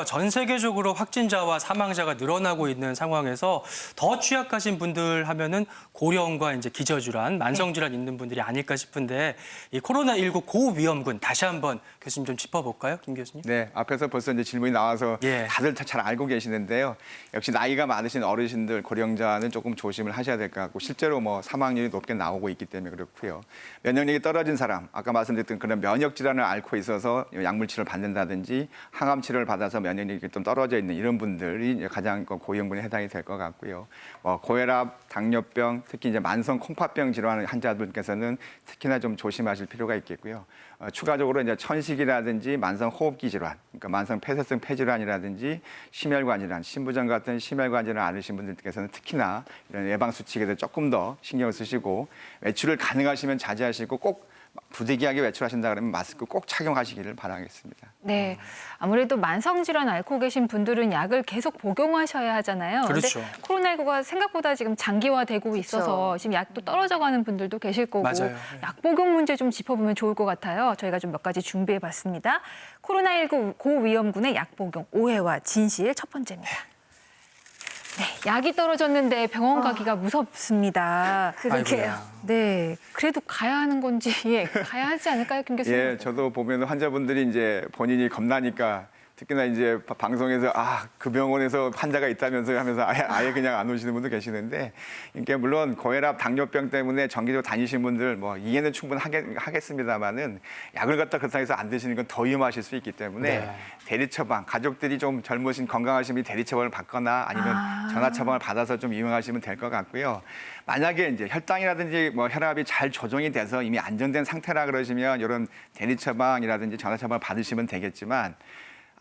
전 세계적으로 확진자와 사망자가 늘어나고 있는 상황에서 더 취약하신 분들 하면은 고령과 이제 기저질환, 만성질환 있는 분들이 아닐까 싶은데 이 코로나19 고위험군 다시 한번 교수님 좀 짚어볼까요, 김 교수님? 네, 앞에서 벌써 이제 질문이 나와서 예. 다들 잘 알고 계시는데요. 역시 나이가 많으신 어르신들, 고령자는 조금 조심을 하셔야 될 것 같고 실제로 뭐 사망률이 높게 나오고 있기 때문에 그렇고요. 면역력이 떨어진 사람, 아까 말씀드렸던 그런 면역 질환을 앓고 있어서 약물 치료를 받는다든지 항암 치료를 받아서 면역력이 좀 떨어져 있는 이런 분들이 가장 고위험군에 해당이 될 것 같고요. 고혈압, 당뇨병, 특히 이제 만성 콩팥병 질환 환자분께서는 특히나 좀 조심하실 필요가 있겠고요. 추가적으로 이제 천식이라든지 만성 호흡기 질환, 그러니까 만성 폐쇄성 폐질환이라든지 심혈관 질환, 심부전 같은 심혈관 질환을 앓으신 분들께서는 특히나 이런 예방 수칙에 대해 조금 더 신경을 쓰시고 외출을 가능하시면 자제하시고 꼭 부득이하게 외출하신다 그러면 마스크 꼭 착용하시기를 바라겠습니다. 네, 아무래도 만성질환 앓고 계신 분들은 약을 계속 복용하셔야 하잖아요. 그렇죠. 근데 코로나19가 생각보다 지금 장기화되고 있어서 지금 약도 떨어져가는 분들도 계실 거고 맞아요. 약 복용 문제 좀 짚어보면 좋을 것 같아요. 저희가 좀 몇 가지 준비해봤습니다. 코로나19 고위험군의 약 복용 오해와 진실 첫 번째입니다. 네, 약이 떨어졌는데 병원 가기가 무섭습니다. 그러게요. 네, 그래도 가야 하는 건지 가야 하지 않을까요, 김 교수님? 예, 저도 보면 환자분들이 이제 본인이 겁나니까 특히나 이제 방송에서 그 병원에서 환자가 있다면서 하면서 아예 그냥 안 오시는 분도 계시는데 이게 물론 고혈압, 당뇨병 때문에 정기적으로 다니신 분들 뭐 이해는 충분하겠습니다만은 약을 갖다 그렇다고 해서 안 드시는 건 더 위험하실 수 있기 때문에 네. 대리 처방, 가족들이 좀 젊으신 건강하신 분이 대리 처방을 받거나 아니면 전화 처방을 받아서 좀 이용하시면 될 것 같고요. 만약에 이제 혈당이라든지 뭐 혈압이 잘 조정이 돼서 이미 안정된 상태라 그러시면 이런 대리 처방이라든지 전화 처방을 받으시면 되겠지만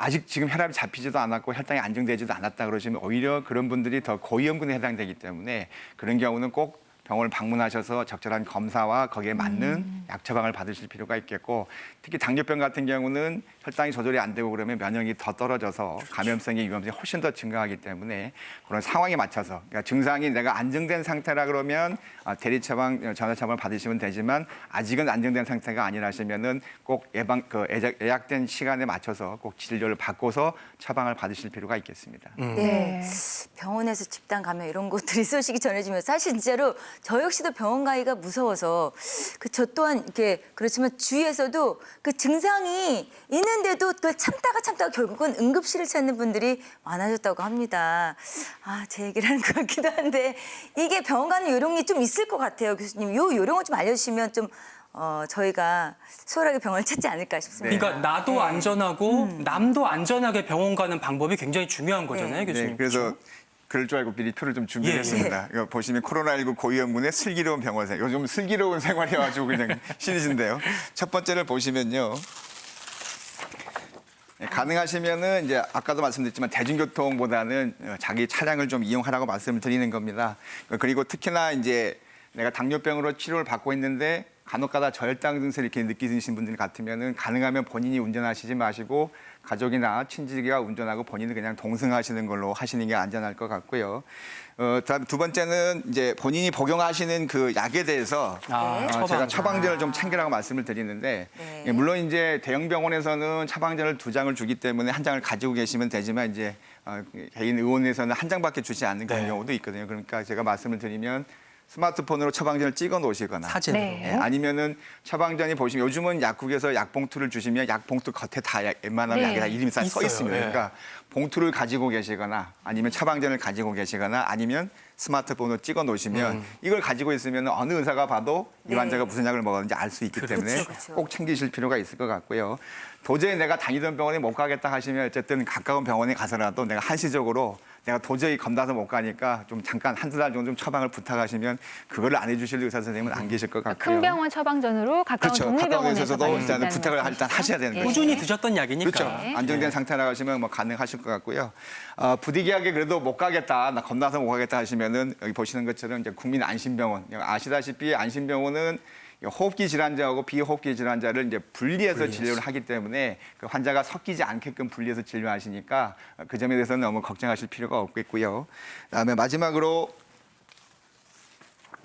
아직 지금 혈압이 잡히지도 않았고 혈당이 안정되지도 않았다 그러시면 오히려 그런 분들이 더 고위험군에 해당되기 때문에 그런 경우는 꼭 병원을 방문하셔서 적절한 검사와 거기에 맞는 약 처방을 받으실 필요가 있겠고 특히 당뇨병 같은 경우는 혈당이 조절이 안 되고 그러면 면역력이 더 떨어져서 감염성의 위험성이 훨씬 더 증가하기 때문에 그런 상황에 맞춰서 그러니까 증상이 내가 안정된 상태라 그러면 대리 처방, 전화 처방을 받으시면 되지만 아직은 안정된 상태가 아니라시면은 꼭 예약된 시간에 맞춰서 꼭 진료를 받고서 처방을 받으실 필요가 있겠습니다. 네. 병원에서 집단 감염 이런 것들이 소식이 전해지면 사실 진짜로 저 역시도 병원 가기가 무서워서 저 또한 이렇게 그렇지만 주위에서도 그 증상이 있는데도 그걸 참다가 결국은 응급실을 찾는 분들이 많아졌다고 합니다. 제 얘기를 하는 것 같기도 한데 이게 병원 가는 요령이 좀 있을 것 같아요, 교수님. 요 요령을 좀 알려주시면 좀 저희가 수월하게 병원을 찾지 않을까 싶습니다. 그러니까 나도 안전하고 남도 안전하게 병원 가는 방법이 굉장히 중요한 거잖아요, 교수님. 네, 그래서 그렇죠? 그럴 줄 알고 미리 표를 좀 준비했습니다. 이거 보시면 코로나19 고위험군의 슬기로운 병원생. 요즘 슬기로운 생활이어가지고 그냥 시리즈인데요. 첫 번째를 보시면요. 가능하시면은 이제 아까도 말씀드렸지만 대중교통보다는 자기 차량을 좀 이용하라고 말씀을 드리는 겁니다. 그리고 특히나 이제 내가 당뇨병으로 치료를 받고 있는데 간혹가다 저혈당 증세를 이렇게 느끼시는 분들 같으면은 가능하면 본인이 운전하시지 마시고 가족이나 친지가 운전하고 본인은 그냥 동승하시는 걸로 하시는 게 안전할 것 같고요. 다음 두 번째는 이제 본인이 복용하시는 그 약에 대해서 제가 처방전을 좀 챙기라고 말씀을 드리는데 네. 물론 이제 대형 병원에서는 처방전을 2장을 주기 때문에 1장을 가지고 계시면 되지만 이제 개인 의원에서는 1장밖에 주지 않는 그런 네. 경우도 있거든요. 그러니까 제가 말씀을 드리면 스마트폰으로 처방전을 찍어 놓으시거나 사진으로. 네. 아니면은 처방전이 보시면 요즘은 약국에서 약봉투를 주시면 약봉투 겉에 다 웬만하면 네. 약에 다 이름이 써 있어요. 있습니다. 예. 그러니까 봉투를 가지고 계시거나 아니면 처방전을 가지고 계시거나 아니면 스마트폰으로 찍어 놓으시면 이걸 가지고 있으면 어느 의사가 봐도 이 환자가 무슨 약을 먹었는지 알 수 있기 때문에 그렇죠. 꼭 챙기실 필요가 있을 것 같고요. 도저히 내가 다니던 병원에 못 가겠다 하시면 어쨌든 가까운 병원에 가서라도 내가 한시적으로 내가 도저히 겁나서 못 가니까 좀 잠깐 한두 달 정도 좀 처방을 부탁하시면 그걸 안 해주실 의사 선생님은 안 계실 것 같고요. 큰 병원 처방전으로 가까운 그렇죠. 동네병원에서 가까운 받을 수 데서도 있다는 일단은 부탁을 말씀이시죠? 하셔야 되는 예. 거죠. 꾸준히 드셨던 약이니까. 그렇죠. 안정된 상태라 하시면 뭐 가능하실 것 같고요. 부득이하게 그래도 못 가겠다, 나 겁나서 못 가겠다 하시면은 여기 보시는 것처럼 이제 국민안심병원 아시다시피 안심병원은 호흡기 질환자하고 비호흡기 질환자를 이제 분리해서 진료를 하기 때문에 그 환자가 섞이지 않게끔 분리해서 진료하시니까 그 점에 대해서는 너무 걱정하실 필요가 없겠고요. 그다음에 마지막으로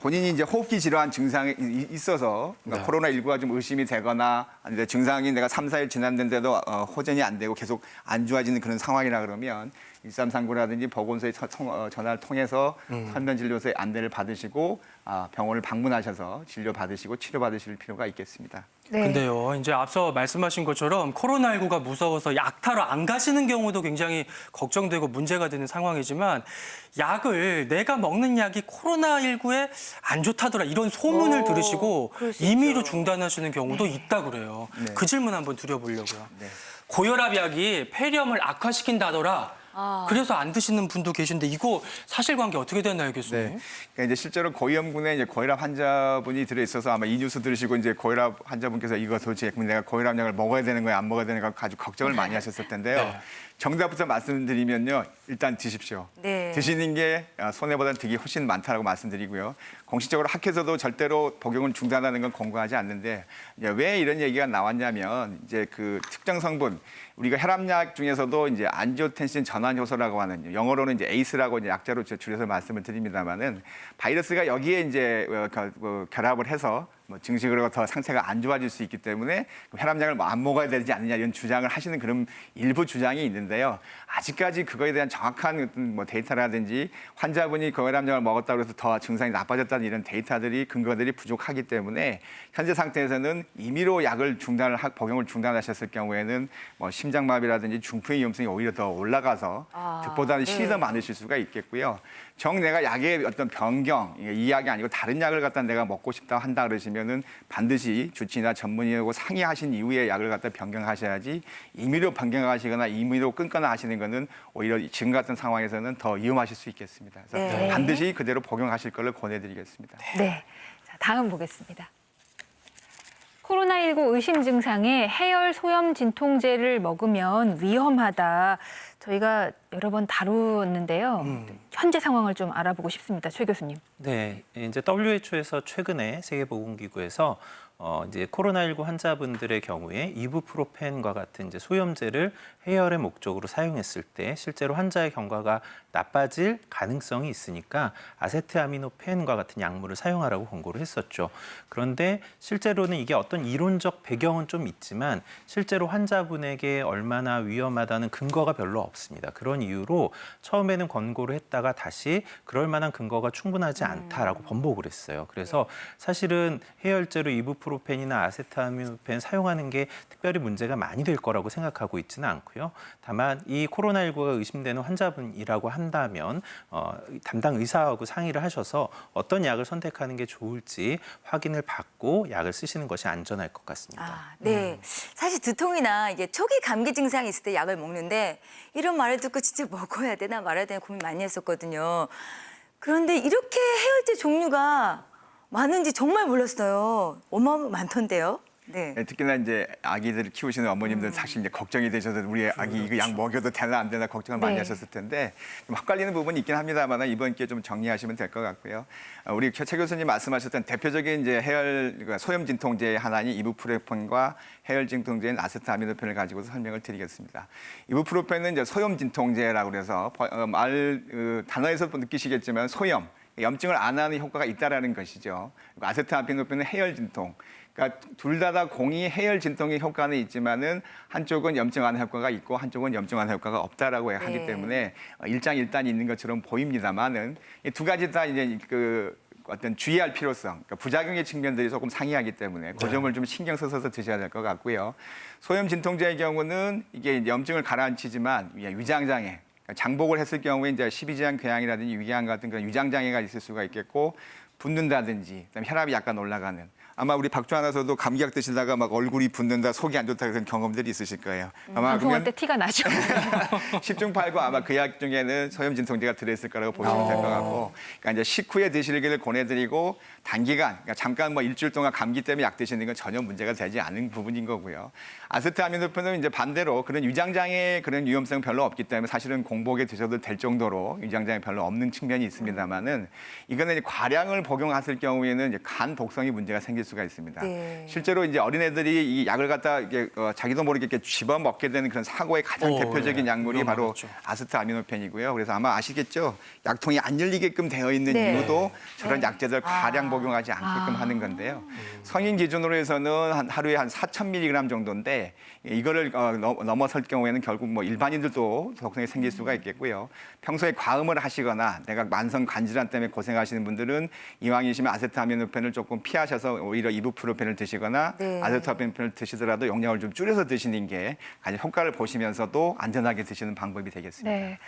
본인이 이제 호흡기 질환 증상이 있어서 그러니까 코로나19가 좀 의심이 되거나 아니면 증상이 내가 3, 4일 지났는데도 호전이 안 되고 계속 안 좋아지는 그런 상황이라 그러면 1339라든지 보건소에 전화를 통해서 선변진료소의 안내를 받으시고 병원을 방문하셔서 진료받으시고 치료받으실 필요가 있겠습니다. 네. 근데요, 이제 앞서 말씀하신 것처럼 코로나19가 무서워서 약 타러 안 가시는 경우도 굉장히 걱정되고 문제가 되는 상황이지만 약을 내가 먹는 약이 코로나19에 안 좋다더라 이런 소문을 들으시고 그럴 수 임의로 있죠. 중단하시는 경우도 있다 그래요. 네. 그 질문 한번 드려보려고요. 네. 고혈압 약이 폐렴을 악화시킨다더라. 그래서 안 드시는 분도 계신데 이거 사실관계 어떻게 되나요, 교수님? 네. 그러니까 이제 실제로 고위험군에 이제 고혈압 환자분이 들어 있어서 아마 이 뉴스 들으시고 이제 고혈압 환자분께서 이거 도대체 그럼 내가 고혈압 약을 먹어야 되는 거야, 안 먹어야 되는 거야 아주 걱정을 많이 하셨을 텐데요. 네. 정답부터 말씀드리면요. 일단 드십시오. 네. 드시는 게 손해보다는 득이 훨씬 많다라고 말씀드리고요. 공식적으로 학회에서도 절대로 복용을 중단하는 건 권고하지 않는데 이제 왜 이런 얘기가 나왔냐면 이제 그 특정 성분 우리가 혈압약 중에서도 이제 안지오텐신 전환 효소라고 하는 영어로는 이제 ACE라고 이제 약자로 줄여서 말씀을 드립니다만은 바이러스가 여기에 이제 결합을 해서 뭐 증식으로 더 상태가 안 좋아질 수 있기 때문에 혈압약을 안 먹어야 되지 않느냐 이런 주장을 하시는 그런 일부 주장이 있는데요. 아직까지 그거에 대한 정확한 뭐 데이터라든지 환자분이 고혈압약을 먹었다고 해서 더 증상이 나빠졌다는 이런 데이터들이 근거들이 부족하기 때문에 현재 상태에서는 임의로 약을 복용을 중단하셨을 경우에는 뭐 심장마비라든지 중풍의 위험성이 오히려 더 올라가서 득보다는 실이 더 많으실 수가 있겠고요. 내가 약의 어떤 변경, 이 약이 아니고 다른 약을 갖다 내가 먹고 싶다 한다 그러시면은 반드시 주치의나 전문의하고 상의하신 이후에 약을 갖다 변경하셔야지 임의로 변경하시거나 임의로 끊거나 하시는 거는 오히려 지금 같은 상황에서는 더 위험하실 수 있겠습니다. 그래서 네. 반드시 그대로 복용하실 것을 권해드리겠습니다. 네. 자, 다음 보겠습니다. 코로나19 의심 증상에 해열 소염 진통제를 먹으면 위험하다. 저희가 여러 번 다루었는데요. 현재 상황을 좀 알아보고 싶습니다. 최 교수님. 네, 이제 WHO에서 최근에 세계보건기구에서 이제 코로나19 환자분들의 경우에 이부프로펜과 같은 이제 소염제를 해열의 목적으로 사용했을 때 실제로 환자의 경과가 나빠질 가능성이 있으니까 아세트아미노펜과 같은 약물을 사용하라고 권고를 했었죠. 그런데 실제로는 이게 어떤 이론적 배경은 좀 있지만 실제로 환자분에게 얼마나 위험하다는 근거가 별로 없습니다. 그런 이유로 처음에는 권고를 했다가 다시 그럴 만한 근거가 충분하지 않다라고 번복을 했어요. 그래서 사실은 해열제로 이부프로펜이나 아세트아미노펜 사용하는 게 특별히 문제가 많이 될 거라고 생각하고 있지는 않고요. 다만 이 코로나19가 의심되는 환자분이라고 한다면 담당 의사하고 상의를 하셔서 어떤 약을 선택하는 게 좋을지 확인을 받고 약을 쓰시는 것이 안전할 것 같습니다. 네. 사실 두통이나 이게 초기 감기 증상이 있을 때 약을 먹는데 이런 말을 듣고 진짜 먹어야 되나 말아야 되나 고민 많이 했었거든요. 그런데 이렇게 해열제 종류가 많은지 정말 몰랐어요. 어마어마 많던데요. 네. 특히나 이제 아기들을 키우시는 어머님들 사실 이제 걱정이 되셔서 우리 아기 이거 약 먹여도 되나 안 되나 걱정을 많이 네. 하셨을 텐데 좀 헷갈리는 부분이 있긴 합니다만 이번 기회에 좀 정리하시면 될 것 같고요. 우리 최 교수님 말씀하셨던 대표적인 이제 그러니까 소염 진통제 하나인 이부프로펜과 해열 진통제인 아세트아미노펜을 가지고서 설명을 드리겠습니다. 이부프로펜은 이제 소염 진통제라고 그래서 단어에서 느끼시겠지만 소염, 염증을 안 하는 효과가 있다라는 것이죠. 아세트아미노펜은 해열 진통. 그러니까 둘 다 공이 해열 진통의 효과는 있지만은 한쪽은 염증 완화 효과가 있고 한쪽은 염증 완화 효과가 없다라고 하기 때문에 일장일단이 있는 것처럼 보입니다만은 이 두 가지 다 이제 그 어떤 주의할 필요성, 그러니까 부작용의 측면들이 조금 상이하기 때문에 그 점을 좀 신경 써서 드셔야 될 것 같고요. 소염 진통제의 경우는 이게 염증을 가라앉히지만 위장장애, 장복을 했을 경우에 이제 십이지장 궤양이라든지 위궤양 같은 그런 위장장애가 있을 수가 있겠고 붓는다든지 그다음에 혈압이 약간 올라가는. 아마 우리 박주 아나운서도 감기약 드시다가 막 얼굴이 붓는다, 속이 안 좋다 그런 경험들이 있으실 거예요. 아마 방송할 때 티가 나죠. 10중 8구 아마 그 약 중에는 소염 진통제가 들어있을 거라고 보시면 될 것 같고, 그러니까 이제 식후에 드시기를 권해드리고 단기간, 그러니까 잠깐 뭐 일주일 동안 감기 때문에 약 드시는 건 전혀 문제가 되지 않은 부분인 거고요. 아세트아미노펜은 이제 반대로 그런 위장장애 그런 위험성 별로 없기 때문에 사실은 공복에 드셔도 될 정도로 위장장애 별로 없는 측면이 있습니다만은 이거는 이제 과량을 복용하실 경우에는 이제 간 독성이 문제가 생길 생길 수가 있습니다. 네. 실제로 이제 어린애들이 이 약을 갖다 이게 자기도 모르게 이렇게 집어 먹게 되는 그런 사고의 가장 대표적인 네. 약물이 바로 위험하죠. 아세트아미노펜이고요. 그래서 아마 아시겠죠? 약통이 안 열리게끔 되어 있는 네. 이유도 저런 약제들 과량 복용하지 않게끔 하는 건데요. 성인 기준으로 해서는 하루에 한 4,000mg 정도인데 이거를 넘어설 경우에는 결국 뭐 일반인들도 독성이 생길 수가 있겠고요. 평소에 과음을 하시거나 내가 만성 간질환 때문에 고생하시는 분들은 이왕이시면 아세트아미노펜을 조금 피하셔서 오히려 이부프로펜을 드시거나 네. 아세트아미노펜을 드시더라도 용량을 좀 줄여서 드시는 게 가장 효과를 보시면서도 안전하게 드시는 방법이 되겠습니다. 네.